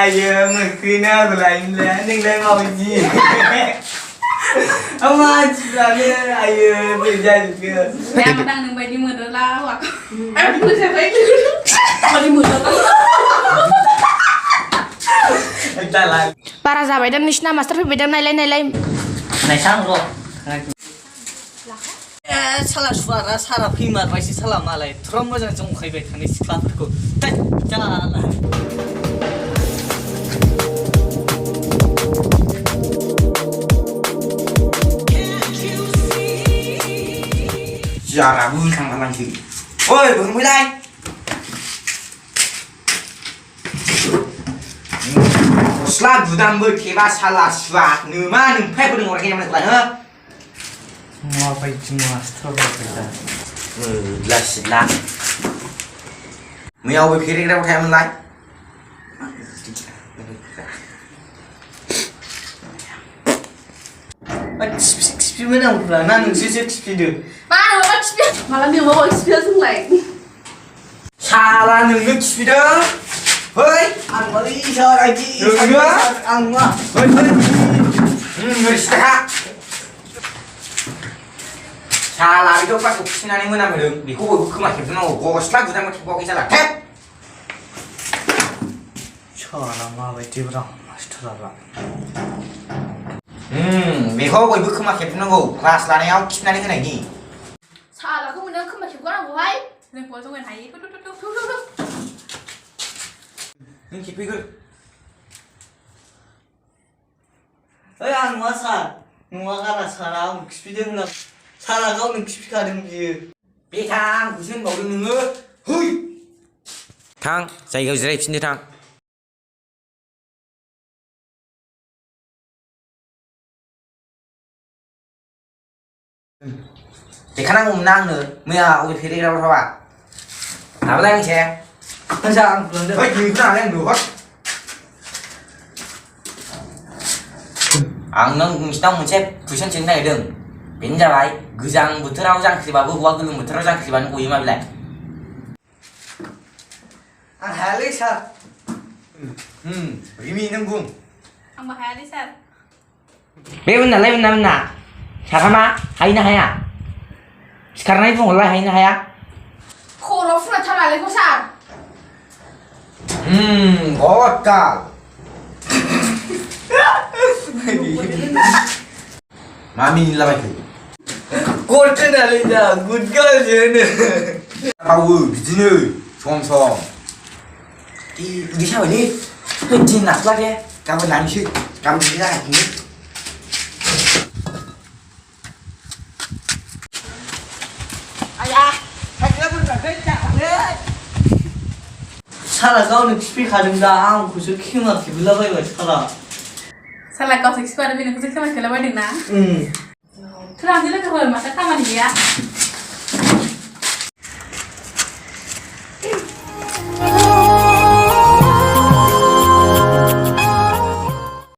ayo mekina belainlah ninglah mau ji ama ciptanya ayo berjanji ke yang menang nang bayi muda lah wak aku siapa itu bayi muda entahlah para zabai dan nishna master bidang nailai naisang ro salah suara salah phimar baisi salah malai throm mojan jong khaibai thani siklaफोरखौ जाला Jangan bukan kang lagi. Oi, bukan mulai. Selat budam berkeba salah swat. Numa numpai berdeng orang yang mana ha? mau apa itu master kita Jelas lah. Mau berpikir kita pakai mulai. Gimana udah nang sih speed mana wak spion malah dia mau spion sungai Salah nunggu speed. Hoi, ang bali sa lagi ang ma hoi. Ngerti Salah itu pas kesini mana belum? Di kubu kemana kita nak? Gua selat budam berkeba kita lah. చాలా మా వైద్యరా master అలా बेखौ बयबो खोमा खेबनांगौ class लानायाव खिनानै होनायनि salah aku menang kemas juga aku hai nang gua sungai hai tuh नों खेबफैगोर ओइ आं मा सार नुवा गारा सारा आं खिफिदों ना सारा गावनो खिफिखादों बियो बे थां आंखौसो होनबावदों नोङो है थां जायगायाव जिरायफिनदो थां देखानांगौमोन ना आंनो मैया अबे फेरेग्राफोर थावा माबालाय आंसे मोजां आं बुंदों बै दिनैखौनालाय आं नुहर आं नोंसिनाव मोनसे कुइसन सोंनो नागिरदों बेनो जाबाय गोजां बोथोराव जांख्रिबाबो हौवा गोलोम बोथोराव जांख्रिबानो गयो मा बेलाय आं हायालै सार रिमि नों बुं ang bahaya nih sar बे मोननालाय मोनना साथामा हायोना हाया सिखारनाय बुंहरलाय हायोना हाया khoro funa thalale ko sar गदगाल मा मिनिलाबायखो गदगालै जा गुदगालसो होनो मावो बिदिनो सम सम उदै साबायलै दिन लाथ'ला दे गाबोन लानोसै गाबोन बिदि जागासिनो सारा गावनो खिफिखादों दा आंखौसो खेमा खेबलाबायबाय सारा salah kau seksi pada bini khusus sama kalau badan na terang jelas kalau masa kamar dia